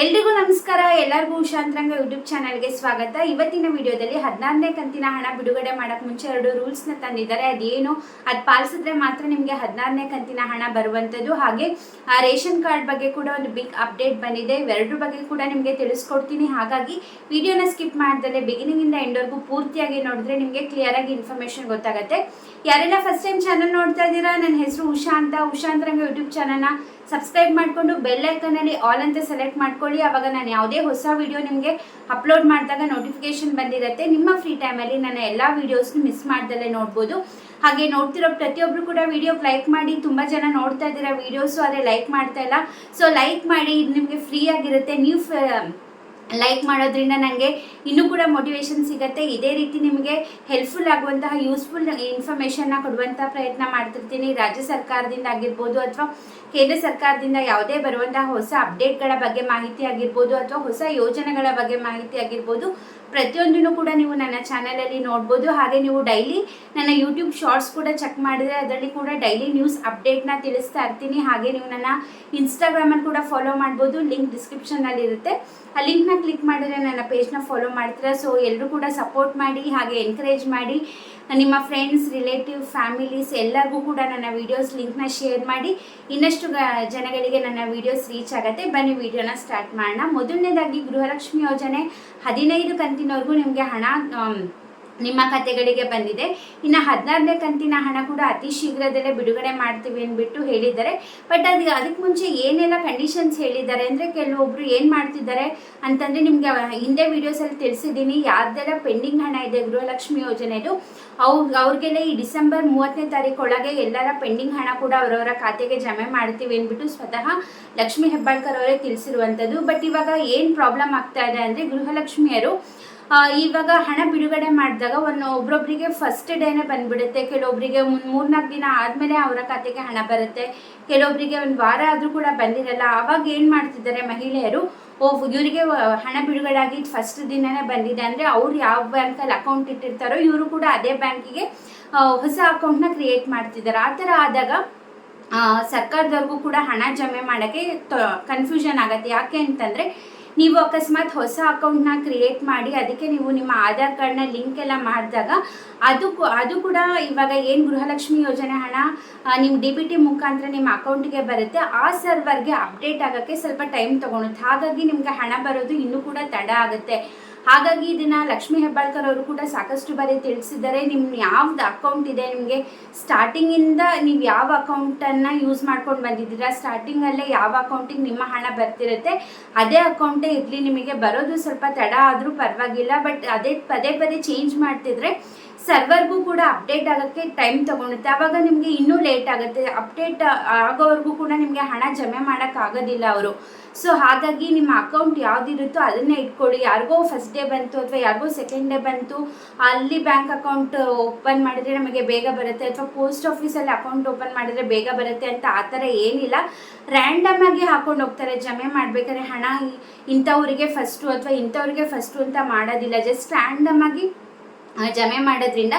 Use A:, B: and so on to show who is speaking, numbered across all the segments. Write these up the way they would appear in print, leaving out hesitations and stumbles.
A: ಎಲ್ರಿಗೂ ನಮಸ್ಕಾರ. ಎಲ್ಲರಿಗೂ ಉಷಾಂತರಂಗ ಯೂಟ್ಯೂಬ್ ಚಾನಲ್ಗೆ ಸ್ವಾಗತ. ಇವತ್ತಿನ ವಿಡಿಯೋದಲ್ಲಿ 16ನೇ ಕಂತಿನ ಹಣ ಬಿಡುಗಡೆ ಮಾಡಕ್ ಮುಂಚೆ 2 ರೂಲ್ಸ್ನ ತಂದಿದ್ದಾರೆ. ಅದೇನು ಅದು ಪಾಲಿಸಿದ್ರೆ ಮಾತ್ರ ನಿಮಗೆ 16ನೇ ಕಂತಿನ ಹಣ ಬರುವಂಥದ್ದು. ಹಾಗೆ ರೇಷನ್ ಕಾರ್ಡ್ ಬಗ್ಗೆ ಕೂಡ ಒಂದು ಬಿಗ್ ಅಪ್ಡೇಟ್ ಬಂದಿದೆ. ಇವೆರಡರ ಬಗ್ಗೆ ಕೂಡ ನಿಮಗೆ ತಿಳಿಸ್ಕೊಡ್ತೀನಿ. ಹಾಗಾಗಿ ವಿಡಿಯೋನ ಸ್ಕಿಪ್ ಮಾಡ್ದಲೆ ಬಿಗಿನಿಂಗ್ ಇಂದ ಎಂಡ್ವರೆಗೂ ಪೂರ್ತಿಯಾಗಿ ನೋಡಿದ್ರೆ ನಿಮಗೆ ಕ್ಲಿಯರ್ ಆಗಿ ಇನ್ಫಾರ್ಮೇಶನ್ ಗೊತ್ತಾಗುತ್ತೆ. ಯಾರೆಲ್ಲ ಫಸ್ಟ್ ಟೈಮ್ ಚಾನಲ್ ನೋಡ್ತಾ ಇದ್ದೀರಾ, ನನ್ನ ಹೆಸರು ಉಷಾಂತರಂಗ ಯೂಟ್ಯೂಬ್ ಚಾನಲ್ನ ಸಬ್ಸ್ಕ್ರೈಬ್ ಮಾಡಿಕೊಂಡು ಬೆಲ್ ಐಕನಲ್ಲಿ ಆಲ್ ಅಂತ ಸೆಲೆಕ್ಟ್ ಮಾಡ್ಕೊಳ್ಳಿ. ಆವಾಗ ನಾನು ಯಾವುದೇ ಹೊಸ ವಿಡಿಯೋ ನಿಮಗೆ ಅಪ್ಲೋಡ್ ಮಾಡಿದಾಗ ನೋಟಿಫಿಕೇಶನ್ ಬಂದಿರುತ್ತೆ. ನಿಮ್ಮ ಫ್ರೀ ಟೈಮಲ್ಲಿ ನನ್ನ ಎಲ್ಲ ವೀಡಿಯೋಸ್ನ ಮಿಸ್ ಮಾಡ್ದಲ್ಲೇ ನೋಡ್ಬೋದು. ಹಾಗೆ ನೋಡ್ತಿರೋ ಪ್ರತಿಯೊಬ್ಬರು ಕೂಡ ವಿಡಿಯೋಗೆ ಲೈಕ್ ಮಾಡಿ. ತುಂಬ ಜನ ನೋಡ್ತಾ ಇದ್ದೀರಾ ವಿಡಿಯೋಸು, ಆದರೆ ಲೈಕ್ ಮಾಡ್ತಾ ಇಲ್ಲ. ಸೊ ಲೈಕ್ ಮಾಡಿ, ಇದು ನಿಮಗೆ ಫ್ರೀ ಆಗಿರುತ್ತೆ. ನೀವು ಲೈಕ್ ಮಾಡೋದ್ರಿಂದ ನನಗೆ ಇನ್ನೂ ಕೂಡ ಮೋಟಿವೇಶನ್ ಸಿಗುತ್ತೆ. ಇದೇ ರೀತಿ ನಿಮಗೆ ಹೆಲ್ಪ್ಫುಲ್ ಆಗುವಂತಹ ಯೂಸ್ಫುಲ್ ಇನ್ಫಾರ್ಮೇಷನ್ನ ಕೊಡುವಂಥ ಪ್ರಯತ್ನ ಮಾಡ್ತಿರ್ತೀನಿ. ರಾಜ್ಯ ಸರ್ಕಾರದಿಂದ ಆಗಿರ್ಬೋದು ಅಥವಾ ಕೇಂದ್ರ ಸರ್ಕಾರದಿಂದ ಯಾವುದೇ ಬರುವಂತಹ ಹೊಸ ಅಪ್ಡೇಟ್ಗಳ ಬಗ್ಗೆ ಮಾಹಿತಿ ಆಗಿರ್ಬೋದು ಅಥವಾ ಹೊಸ ಯೋಜನೆಗಳ ಬಗ್ಗೆ ಮಾಹಿತಿ ಆಗಿರ್ಬೋದು, ಪ್ರತಿಯೊಂದನ್ನು ಕೂಡ ನೀವು ನನ್ನ ಚಾನಲಲ್ಲಿ ನೋಡ್ಬೋದು. ಹಾಗೆ ನೀವು ಡೈಲಿ ನನ್ನ ಯೂಟ್ಯೂಬ್ ಶಾರ್ಟ್ಸ್ ಕೂಡ ಚೆಕ್ ಮಾಡಿದರೆ ಅದರಲ್ಲಿ ಕೂಡ ಡೈಲಿ ನ್ಯೂಸ್ ಅಪ್ಡೇಟ್ನ ತಿಳಿಸ್ತಾ ಇರ್ತೀನಿ. ಹಾಗೆ ನೀವು ನನ್ನ ಇನ್ಸ್ಟಾಗ್ರಾಮಲ್ಲಿ ಕೂಡ ಫಾಲೋ ಮಾಡ್ಬೋದು. ಲಿಂಕ್ ಡಿಸ್ಕ್ರಿಪ್ಷನ್ನಲ್ಲಿ ಇರುತ್ತೆ. ಆ ಲಿಂಕ್ನ ಕ್ಲಿಕ್ ಮಾಡಿದರೆ ನನ್ನ ಪೇಜ್ನ ಫಾಲೋ ಮಾಡ್ತೀರಾ. ಸೊ ಎಲ್ಲರೂ ಕೂಡ ಸಪೋರ್ಟ್ ಮಾಡಿ, ಹಾಗೆ ಎನ್ಕರೇಜ್ ಮಾಡಿ. ನಿಮ್ಮ ಫ್ರೆಂಡ್ಸ್, ರಿಲೇಟಿವ್, ಫ್ಯಾಮಿಲೀಸ್ ಎಲ್ಲರಿಗೂ ಕೂಡ ನನ್ನ ವೀಡಿಯೋಸ್ ಲಿಂಕ್ನ ಶೇರ್ ಮಾಡಿ. ಇನ್ನಷ್ಟು ಜನಗಳಿಗೆ ನನ್ನ ವೀಡಿಯೋಸ್ ರೀಚ್ ಆಗುತ್ತೆ. ಬನ್ನಿ ವಿಡಿಯೋನ ಸ್ಟಾರ್ಟ್ ಮಾಡೋಣ. ಮೊದಲನೇದಾಗಿ ಗೃಹಲಕ್ಷ್ಮಿ ಯೋಜನೆ 15 ಕಂತಿನವರೆಗೂ ನಿಮಗೆ ಹಣ ನಿಮ್ಮ ಖಾತೆಗಳಿಗೆ ಬಂದಿದೆ. ಇನ್ನು 16ನೇ ಕಂತಿನ ಹಣ ಕೂಡ ಅತಿ ಶೀಘ್ರದಲ್ಲೇ ಬಿಡುಗಡೆ ಮಾಡ್ತೀವಿ ಅಂದ್ಬಿಟ್ಟು ಹೇಳಿದ್ದಾರೆ. ಬಟ್ ಅದಕ್ಕೆ ಮುಂಚೆ ಏನೆಲ್ಲ ಕಂಡೀಷನ್ಸ್ ಹೇಳಿದ್ದಾರೆ ಅಂದರೆ, ಕೆಲವೊಬ್ರು ಏನು ಮಾಡ್ತಿದ್ದಾರೆ ಅಂತಂದರೆ, ನಿಮಗೆ ಹಿಂದೆ ವೀಡಿಯೋಸಲ್ಲಿ ತಿಳಿಸಿದ್ದೀನಿ ಯಾರ್ದೆಲ್ಲ ಪೆಂಡಿಂಗ್ ಹಣ ಇದೆ ಗೃಹಲಕ್ಷ್ಮಿ ಯೋಜನೆದು, ಅವ್ರಿಗೆಲ್ಲ ಈ ಡಿಸೆಂಬರ್ 30ನೇ ತಾರೀಕು ಒಳಗೆ ಎಲ್ಲರ ಪೆಂಡಿಂಗ್ ಹಣ ಕೂಡ ಅವರವರ ಖಾತೆಗೆ ಜಮೆ ಮಾಡ್ತೀವಿ ಅಂದ್ಬಿಟ್ಟು ಸ್ವತಃ ಲಕ್ಷ್ಮೀ ಹೆಬ್ಬಾಳ್ಕರ್ ಅವರೇ ತಿಳಿಸಿರುವಂಥದ್ದು. ಬಟ್ ಇವಾಗ ಏನು ಪ್ರಾಬ್ಲಮ್ ಆಗ್ತಾ ಇದೆ ಅಂದರೆ, ಗೃಹಲಕ್ಷ್ಮಿಯರು ಇವಾಗ ಹಣ ಬಿಡುಗಡೆ ಮಾಡಿದಾಗ ಒಬ್ಬೊಬ್ಬರಿಗೆ ಫಸ್ಟ್ ಡೇನೇ ಬಂದುಬಿಡುತ್ತೆ. ಕೆಲವೊಬ್ಬರಿಗೆ 3-4 ದಿನ ಆದಮೇಲೆ ಅವರ ಖಾತೆಗೆ ಹಣ ಬರುತ್ತೆ. ಕೆಲವೊಬ್ಬರಿಗೆ 1 ವಾರ ಆದರೂ ಕೂಡ ಬಂದಿರಲ್ಲ. ಆವಾಗ ಏನು ಮಾಡ್ತಿದ್ದಾರೆ ಮಹಿಳೆಯರು, ಇವರಿಗೆ ಹಣ ಬಿಡುಗಡೆ ಆಗಿದ್ದು ಫಸ್ಟ್ ದಿನನೇ ಬಂದಿದೆ ಅಂದರೆ ಅವ್ರು ಯಾವ ಬ್ಯಾಂಕಲ್ಲಿ ಅಕೌಂಟ್ ಇಟ್ಟಿರ್ತಾರೋ ಇವರು ಕೂಡ ಅದೇ ಬ್ಯಾಂಕಿಗೆ ಹೊಸ ಅಕೌಂಟ್ನ ಕ್ರಿಯೇಟ್ ಮಾಡ್ತಿದ್ದಾರೆ. ಆ ಥರ ಆದಾಗ ಸರ್ಕಾರದವ್ರಿಗೂ ಕೂಡ ಹಣ ಜಮೆ ಮಾಡೋಕ್ಕೆ ಕನ್ಫ್ಯೂಷನ್ ಆಗುತ್ತೆ. ಯಾಕೆ ಅಂತಂದರೆ, ನೀವು ಅಕಸ್ಮಾತ್ ಹೊಸ ಅಕೌಂಟ್ನ ಕ್ರಿಯೇಟ್ ಮಾಡಿ ಅದಕ್ಕೆ ನೀವು ನಿಮ್ಮ ಆಧಾರ್ ಕಾರ್ಡ್ನ ಲಿಂಕ್ ಎಲ್ಲ ಮಾಡಿದಾಗ ಅದು ಕೂಡ ಇವಾಗ ಏನು ಗೃಹಲಕ್ಷ್ಮಿ ಯೋಜನೆ ಹಣ ನಿಮ್ಮ DBT ಮುಖಾಂತರ ನಿಮ್ಮ ಅಕೌಂಟಿಗೆ ಬರುತ್ತೆ, ಆ ಸರ್ವರ್ಗೆ ಅಪ್ಡೇಟ್ ಆಗೋಕ್ಕೆ ಸ್ವಲ್ಪ ಟೈಮ್ ತೊಗೊಳುತ್ತೆ. ಹಾಗಾಗಿ ನಿಮಗೆ ಹಣ ಬರೋದು ಇನ್ನೂ ಕೂಡ ತಡ ಆಗುತ್ತೆ. ಹಾಗಾಗಿ ಇದನ್ನು ಲಕ್ಷ್ಮೀ ಹೆಬ್ಬಾಳ್ಕರ್ ಅವರು ಕೂಡ ಸಾಕಷ್ಟು ಬಾರಿ ತಿಳಿಸಿದ್ದಾರೆ. ನಿಮ್ಮ ಯಾವ್ದು ಅಕೌಂಟ್ ಇದೆ, ನಿಮಗೆ ಸ್ಟಾರ್ಟಿಂಗಿಂದ ನೀವು ಯಾವ ಅಕೌಂಟನ್ನು ಯೂಸ್ ಮಾಡ್ಕೊಂಡು ಬಂದಿದ್ದೀರಾ, ಸ್ಟಾರ್ಟಿಂಗಲ್ಲೇ ಯಾವ ಅಕೌಂಟಿಗೆ ನಿಮ್ಮ ಹಣ ಬರ್ತಿರುತ್ತೆ ಅದೇ ಅಕೌಂಟೇ ಇರಲಿ. ನಿಮಗೆ ಬರೋದು ಸ್ವಲ್ಪ ತಡ ಆದರೂ ಪರವಾಗಿಲ್ಲ. ಬಟ್ ಅದೇ ಪದೇ ಚೇಂಜ್ ಮಾಡ್ತಿದ್ರೆ ಸರ್ವರ್ಗೂ ಕೂಡ ಅಪ್ಡೇಟ್ ಆಗೋಕ್ಕೆ ಟೈಮ್ ತೊಗೊಳುತ್ತೆ. ಆವಾಗ ನಿಮಗೆ ಇನ್ನೂ ಲೇಟ್ ಆಗುತ್ತೆ. ಅಪ್ಡೇಟ್ ಆಗೋವರೆಗೂ ಕೂಡ ನಿಮಗೆ ಹಣ ಜಮೆ ಮಾಡೋಕ್ಕಾಗೋದಿಲ್ಲ ಅವರು. ಸೊ ಹಾಗಾಗಿ ನಿಮ್ಮ ಅಕೌಂಟ್ ಯಾವುದಿರುತ್ತೋ ಅದನ್ನೇ ಇಟ್ಕೊಳ್ಳಿ. ಯಾರಿಗೋ ಫಸ್ಟ್ ಡೇ ಬಂತು ಅಥವಾ ಯಾರಿಗೋ ಸೆಕೆಂಡ್ ಡೇ ಬಂತು, ಅಲ್ಲಿ ಬ್ಯಾಂಕ್ ಅಕೌಂಟ್ ಓಪನ್ ಮಾಡಿದರೆ ನಮಗೆ ಬೇಗ ಬರುತ್ತೆ, ಅಥವಾ ಪೋಸ್ಟ್ ಆಫೀಸಲ್ಲಿ ಅಕೌಂಟ್ ಓಪನ್ ಮಾಡಿದರೆ ಬೇಗ ಬರುತ್ತೆ ಅಂತ ಆ ಥರ ಏನಿಲ್ಲ. ರ್ಯಾಂಡಮ್ ಆಗಿ ಹಾಕೊಂಡು ಹೋಗ್ತಾರೆ. ಜಮೆ ಮಾಡಬೇಕಾದ್ರೆ ಹಣ ಇಂಥವ್ರಿಗೆ ಫಸ್ಟು ಅಥವಾ ಇಂಥವ್ರಿಗೆ ಫಸ್ಟು ಅಂತ ಮಾಡೋದಿಲ್ಲ. ಜಸ್ಟ್ ರ್ಯಾಂಡಮ್ ಆಗಿ ಜಮೆ ಮಾಡೋದ್ರಿಂದ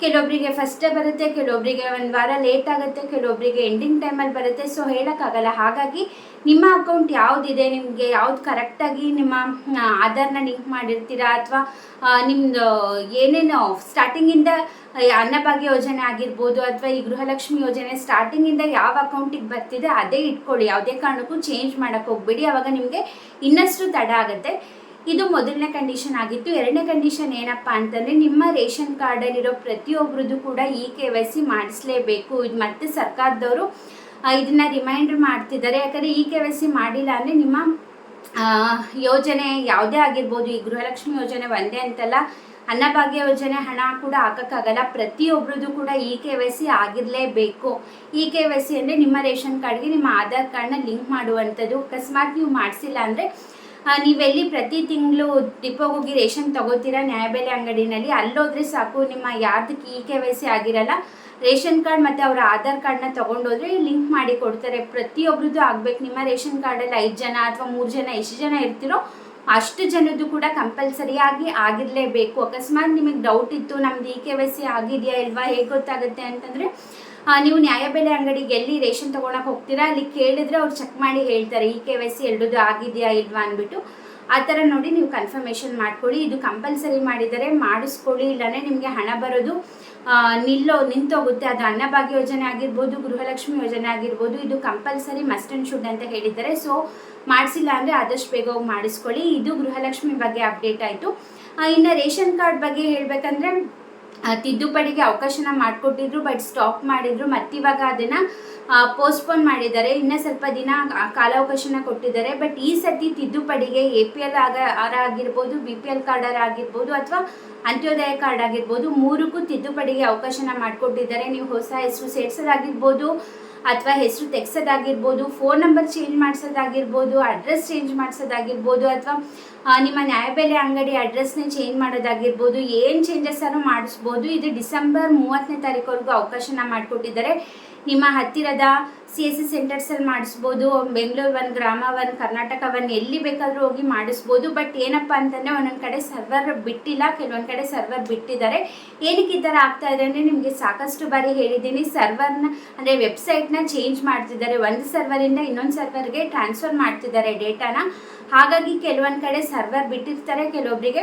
A: ಕೆಲವೊಬ್ಬರಿಗೆ ಫಸ್ಟೇ ಬರುತ್ತೆ, ಕೆಲವೊಬ್ಬರಿಗೆ 1 ವಾರ ಲೇಟ್ ಆಗುತ್ತೆ, ಕೆಲವೊಬ್ಬರಿಗೆ ಎಂಡಿಂಗ್ ಟೈಮಲ್ಲಿ ಬರುತ್ತೆ. ಸೊ ಹೇಳೋಕ್ಕಾಗಲ್ಲ. ಹಾಗಾಗಿ ನಿಮ್ಮ ಅಕೌಂಟ್ ಯಾವುದಿದೆ, ನಿಮಗೆ ಯಾವ್ದು ಕರೆಕ್ಟಾಗಿ ನಿಮ್ಮ ಆಧಾರ್ನ ಲಿಂಕ್ ಮಾಡಿರ್ತೀರಾ ಅಥವಾ ನಿಮ್ಮದು ಏನೇನು ಸ್ಟಾರ್ಟಿಂಗಿಂದ ಅನ್ನಭಾಗ್ಯ ಯೋಜನೆ ಆಗಿರ್ಬೋದು ಅಥವಾ ಈ ಗೃಹಲಕ್ಷ್ಮಿ ಯೋಜನೆ ಸ್ಟಾರ್ಟಿಂಗಿಂದ ಯಾವ ಅಕೌಂಟಿಗೆ ಬರ್ತಿದೆ ಅದೇ ಇಟ್ಕೊಳ್ಳಿ. ಯಾವುದೇ ಕಾರಣಕ್ಕೂ ಚೇಂಜ್ ಮಾಡೋಕ್ಕೆ ಹೋಗ್ಬೇಡಿ. ಆವಾಗ ನಿಮಗೆ ಇನ್ನಷ್ಟು ತಡ ಆಗುತ್ತೆ. ಇದು ಮೊದಲನೇ ಕಂಡೀಷನ್ ಆಗಿತ್ತು. ಎರಡನೇ ಕಂಡೀಷನ್ ಏನಪ್ಪ ಅಂತಂದರೆ, ನಿಮ್ಮ ರೇಷನ್ ಕಾರ್ಡಲ್ಲಿರೋ ಪ್ರತಿಯೊಬ್ಬರದ್ದು ಕೂಡ KYC ಮಾಡಿಸಲೇಬೇಕು. ಇದು ಮತ್ತೆ ಸರ್ಕಾರದವರು ಇದನ್ನು ರಿಮೈಂಡರ್ ಮಾಡ್ತಿದ್ದಾರೆ. ಯಾಕಂದರೆ KYC ಮಾಡಿಲ್ಲ ಅಂದರೆ ನಿಮ್ಮ ಯೋಜನೆ ಯಾವುದೇ ಆಗಿರ್ಬೋದು, ಈ ಗೃಹಲಕ್ಷ್ಮಿ ಯೋಜನೆ ಒಂದೇ ಅಂತಲ್ಲ, ಅನ್ನಭಾಗ್ಯ ಯೋಜನೆ ಹಣ ಕೂಡ ಹಾಕೋಕ್ಕಾಗಲ್ಲ. ಪ್ರತಿಯೊಬ್ಬರದ್ದು ಕೂಡ KYC ಆಗಿರಲೇಬೇಕು. KYC ಅಂದರೆ ನಿಮ್ಮ ರೇಷನ್ ಕಾರ್ಡ್ಗೆ ನಿಮ್ಮ ಆಧಾರ್ ಕಾರ್ಡ್ನ ಲಿಂಕ್ ಮಾಡುವಂಥದ್ದು. ಅಕಸ್ಮಾತ್ ನೀವು ಮಾಡಿಸಿಲ್ಲ ಅಂದರೆ, ನೀವೆಲ್ಲಿ ಪ್ರತಿ ತಿಂಗಳು ಡಿಪೋಗೆ ಹೋಗಿ ರೇಷನ್ ತೊಗೋತೀರಾ ನ್ಯಾಯಬೆಲೆ ಅಂಗಡಿನಲ್ಲಿ, ಅಲ್ಲೋದ್ರೆ ಸಾಕು, ನಿಮ್ಮ ಯಾರ್ದಕ್ಕೆ KYC ಆಗಿರಲ್ಲ ರೇಷನ್ ಕಾರ್ಡ್ ಮತ್ತು ಅವರ ಆಧಾರ್ ಕಾರ್ಡ್ನ ತೊಗೊಂಡೋದ್ರೆ ಲಿಂಕ್ ಮಾಡಿ ಕೊಡ್ತಾರೆ. ಪ್ರತಿಯೊಬ್ಬರದ್ದು ಆಗಬೇಕು. ನಿಮ್ಮ ರೇಷನ್ ಕಾರ್ಡಲ್ಲಿ 5 ಜನ ಅಥವಾ 3 ಜನ ಎಷ್ಟು ಜನ ಇರ್ತೀರೋ ಅಷ್ಟು ಜನದ್ದು ಕೂಡ ಕಂಪಲ್ಸರಿಯಾಗಿ ಆಗಿರಲೇಬೇಕು. ಅಕಸ್ಮಾತ್ ನಿಮಗೆ ಡೌಟ್ ಇತ್ತು ನಮ್ದು KYC ಆಗಿದೆಯಾ ಇಲ್ವಾ ಹೇಗೆ ಗೊತ್ತಾಗುತ್ತೆ ಅಂತಂದರೆ, ನೀವು ನ್ಯಾಯಬೆಲೆ ಅಂಗಡಿಗೆ ಎಲ್ಲಿ ರೇಷನ್ ತೊಗೊಳಕ್ಕೆ ಹೋಗ್ತೀರಾ ಅಲ್ಲಿ ಕೇಳಿದ್ರೆ ಅವ್ರು ಚೆಕ್ ಮಾಡಿ ಹೇಳ್ತಾರೆ ಈ KYC ಎಲ್ಲದು ಆಗಿದೆಯಾ ಇಲ್ವಾ ಅಂದ್ಬಿಟ್ಟು. ಆ ಥರ ನೋಡಿ ನೀವು ಕನ್ಫರ್ಮೇಷನ್ ಮಾಡ್ಕೊಳ್ಳಿ. ಇದು ಕಂಪಲ್ಸರಿ ಮಾಡಿದರೆ ಮಾಡಿಸ್ಕೊಳ್ಳಿ, ಇಲ್ಲಾಂದರೆ ನಿಮಗೆ ಹಣ ಬರೋದು ನಿಂತೋಗುತ್ತೆ. ಅದು ಅನ್ನಭಾಗ್ಯ ಯೋಜನೆ ಆಗಿರ್ಬೋದು, ಗೃಹಲಕ್ಷ್ಮಿ ಯೋಜನೆ ಆಗಿರ್ಬೋದು, ಇದು ಕಂಪಲ್ಸರಿ ಮಸ್ಟ್ ಆ್ಯಂಡ್ ಶುಡ್ ಅಂತ ಹೇಳಿದ್ದಾರೆ. ಸೊ ಮಾಡಿಸಿಲ್ಲ ಅಂದರೆ ಆದಷ್ಟು ಬೇಗ ಹೋಗಿ ಮಾಡಿಸ್ಕೊಳ್ಳಿ. ಇದು ಗೃಹಲಕ್ಷ್ಮಿ ಬಗ್ಗೆ ಅಪ್ಡೇಟ್ ಆಯಿತು. ಇನ್ನು ರೇಷನ್ ಕಾರ್ಡ್ ಬಗ್ಗೆ ಹೇಳಬೇಕಂದ್ರೆ ತಿದ್ದುಪಡಿಗೆ ಅವಕಾಶನ ಮಾಡಿಕೊಟ್ಟಿದ್ರು, ಬಟ್ ಸ್ಟಾಪ್ ಮಾಡಿದ್ರು. ಮತ್ತಿವಾಗ ಅದನ್ನು ಪೋಸ್ಟ್ಪೋನ್ ಮಾಡಿದ್ದಾರೆ. ಇನ್ನೂ ಸ್ವಲ್ಪ ದಿನ ಕಾಲಾವಕಾಶನ ಕೊಟ್ಟಿದ್ದಾರೆ. ಬಟ್ ಈ ಸರ್ತಿ ತಿದ್ದುಪಡಿಗೆ APL ಆಗಿರ್ಬೋದು, BPL ಕಾರ್ಡ್ ಆಗಿರ್ಬೋದು, ಅಥವಾ ಅಂತ್ಯೋದಯ ಕಾರ್ಡ್ ಆಗಿರ್ಬೋದು, ಮೂರಕ್ಕೂ ತಿದ್ದುಪಡಿಗೆ ಅವಕಾಶನ ಮಾಡಿಕೊಟ್ಟಿದ್ದಾರೆ. ನೀವು ಹೊಸ ಹೆಸರು ಸೇರಿಸೋದಾಗಿರ್ಬೋದು, ಅಥವಾ ಹೆಸರು ತೆಗ್ಸೋದಾಗಿರ್ಬೋದು, ಫೋನ್ ನಂಬರ್ ಚೇಂಜ್ ಮಾಡಿಸೋದಾಗಿರ್ಬೋದು, ಅಡ್ರೆಸ್ ಚೇಂಜ್ ಮಾಡಿಸೋದಾಗಿರ್ಬೋದು, ಅಥವಾ ನಿಮ್ಮ ನ್ಯಾಯಬೆಲೆ ಅಂಗಡಿ ಅಡ್ರೆಸ್ನೇ ಚೇಂಜ್ ಮಾಡೋದಾಗಿರ್ಬೋದು, ಏನು ಚೇಂಜಸ್ ಅನ್ನು ಮಾಡಿಸ್ಬೋದು. ಇದು ಡಿಸೆಂಬರ್ 30ನೇ ತಾರೀಕುವರೆಗೂ ಅವಕಾಶನ ಮಾಡಿಕೊಟ್ಟಿದ್ದಾರೆ. ನಿಮ್ಮ ಹತ್ತಿರದ CSC ಸೆಂಟರ್ಸಲ್ಲಿ ಮಾಡಿಸ್ಬೋದು, ಬೆಂಗಳೂರು 1, ಗ್ರಾಮ 1, ಕರ್ನಾಟಕ 1 ಎಲ್ಲಿ ಬೇಕಾದರೂ ಹೋಗಿ ಮಾಡಿಸ್ಬೋದು. ಬಟ್ ಏನಪ್ಪ ಅಂತಂದರೆ ಒಂದೊಂದು ಕಡೆ ಸರ್ವರ್ ಬಿಟ್ಟಿಲ್ಲ, ಕೆಲವೊಂದು ಕಡೆ ಸರ್ವರ್ ಬಿಟ್ಟಿದ್ದಾರೆ. ಏನಕ್ಕೆ ಈ ಥರ ಆಗ್ತಾ ಇದೆ ಅಂದರೆ ನಿಮಗೆ ಸಾಕಷ್ಟು ಬಾರಿ ಹೇಳಿದ್ದೀನಿ, ಸರ್ವರ್ನ ಅಂದರೆ ವೆಬ್ಸೈಟ್ನ ಚೇಂಜ್ ಮಾಡ್ತಿದ್ದಾರೆ. ಒಂದು ಸರ್ವರಿಂದ ಇನ್ನೊಂದು ಸರ್ವರ್ಗೆ ಟ್ರಾನ್ಸ್ಫರ್ ಮಾಡ್ತಿದ್ದಾರೆ ಡೇಟಾನ. ಹಾಗಾಗಿ ಕೆಲವೊಂದು ಕಡೆ ಸರ್ವರ್ ಬಿಟ್ಟಿರ್ತಾರೆ, ಕೆಲವೊಬ್ಬರಿಗೆ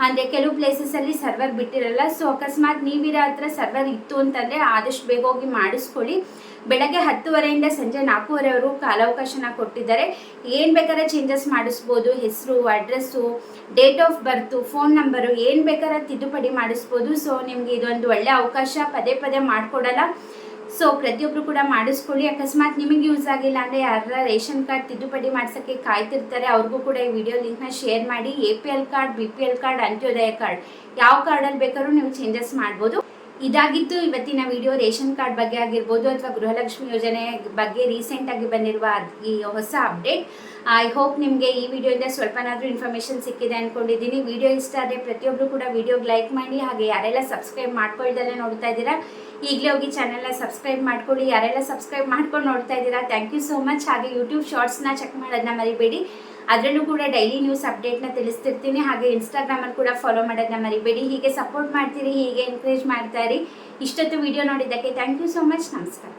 A: ಅಂದರೆ ಕೆಲವು ಪ್ಲೇಸಸಲ್ಲಿ ಸರ್ವರ್ ಬಿಟ್ಟಿರಲ್ಲ. ಸೊ ಅಕಸ್ಮಾತ್ ನೀವಿರೋ ಹತ್ರ ಸರ್ವರ್ ಇತ್ತು ಅಂತಂದರೆ ಆದಷ್ಟು ಬೇಗ ಹೋಗಿ ಮಾಡಿಸ್ಕೊಳ್ಳಿ. ಬೆಳಗ್ಗೆ 10:30ಯಿಂದ ಸಂಜೆ 4:30ವರೆಗೂ ಕಾಲಾವಕಾಶನ ಕೊಟ್ಟಿದ್ದಾರೆ. ಏನು ಬೇಕಾದ್ರೆ ಚೇಂಜಸ್ ಮಾಡಿಸ್ಬೋದು, ಹೆಸರು, address, date of birth, phone number, ಏನು ಬೇಕಾದ್ರೆ ತಿದ್ದುಪಡಿ ಮಾಡಿಸ್ಬೋದು. ಸೊ ನಿಮಗೆ ಇದೊಂದು ಒಳ್ಳೆ ಅವಕಾಶ, ಪದೇ ಪದೇ ಮಾಡಿಕೊಡಲ್ಲ. ಸೊ ಪ್ರತಿಯೊಬ್ಬರು ಕೂಡ ಮಾಡಿಸ್ಕೊಳ್ಳಿ. ಅಕಸ್ಮಾತ್ ನಿಮಗೆ ಯೂಸ್ ಆಗಿಲ್ಲ ಅಂದರೆ ಯಾರ ರೇಷನ್ ಕಾರ್ಡ್ ತಿದ್ದುಪಡಿ ಮಾಡ್ಸೋಕ್ಕೆ ಕಾಯ್ತಿರ್ತಾರೆ, ಅವ್ರಿಗೂ ಕೂಡ ಈ ವಿಡಿಯೋ ಲಿಂಕ್ನ ಶೇರ್ ಮಾಡಿ. APL card, BPL card, Antyodaya card ಯಾವ ಕಾರ್ಡಲ್ಲಿ ಬೇಕಾದ್ರೂ ನೀವು ಚೇಂಜಸ್ ಮಾಡ್ಬೋದು. ಇದಾಗಿತ್ತು ಇವತ್ತಿನ ವಿಡಿಯೋ. ರೇಷನ್ ಕಾರ್ಡ್ ಬಗ್ಗೆ ಆಗಿರ್ಬೋದು ಅಥವಾ ಗೃಹಲಕ್ಷ್ಮಿ ಯೋಜನೆ ಬಗ್ಗೆ ರೀಸೆಂಟಾಗಿ ಬಂದಿರುವ ಈ ಹೊಸ ಅಪ್ಡೇಟ್. ಐ ಹೋಪ್ ನಿಮಗೆ ಈ ವಿಡಿಯೋಯಿಂದ ಸ್ವಲ್ಪನಾದರೂ ಇನ್ಫಾರ್ಮೇಷನ್ ಸಿಕ್ಕಿದೆ ಅಂದ್ಕೊಂಡಿದ್ದೀನಿ. ವಿಡಿಯೋ ಇಷ್ಟ ಆದರೆ ಪ್ರತಿಯೊಬ್ಬರು ಕೂಡ ವಿಡಿಯೋಗೆ ಲೈಕ್ ಮಾಡಿ. ಹಾಗೆ ಯಾರೆಲ್ಲ ಸಬ್ಸ್ಕ್ರೈಬ್ ಮಾಡ್ಕೊಳ್ದಲ್ಲೇ ನೋಡ್ತಾ ಇದ್ದೀರಾ ಈಗಲೇ ಹೋಗಿ ಚಾನಲ್ನ ಸಬ್ಸ್ಕ್ರೈಬ್ ಮಾಡ್ಕೊಳ್ಳಿ. ಯಾರೆಲ್ಲ ಸಬ್ಸ್ಕ್ರೈಬ್ ಮಾಡ್ಕೊಂಡು ನೋಡ್ತಾ ಇದ್ದೀರಾ ಥ್ಯಾಂಕ್ ಯು ಸೋ ಮಚ್. ಹಾಗೆ ಯೂಟ್ಯೂಬ್ ಶಾರ್ಟ್ಸ್ನ ಚೆಕ್ ಮಾಡೋದನ್ನ ಮರಿಬೇಡಿ, ಅದರಲ್ಲೂ ಕೂಡ ಡೈಲಿ ನ್ಯೂಸ್ ಅಪ್ಡೇಟ್ನ ತಿಳಿಸ್ತಿರ್ತೀನಿ. ಹಾಗೆ ಇನ್ಸ್ಟಾಗ್ರಾಮಲ್ಲಿ ಕೂಡ ಫಾಲೋ ಮಾಡೋದನ್ನ ಮರಿಬೇಡಿ. ಹೀಗೆ ಸಪೋರ್ಟ್ ಮಾಡ್ತೀರಿ, ಹೀಗೆ ಎನ್ಕರೇಜ್ ಮಾಡ್ತಾ ಇರಿ. ಇಷ್ಟೊತ್ತು ವಿಡಿಯೋ ನೋಡಿದ್ದಕ್ಕೆ ಥ್ಯಾಂಕ್ ಯು ಸೋ ಮಚ್. ನಮಸ್ಕಾರ.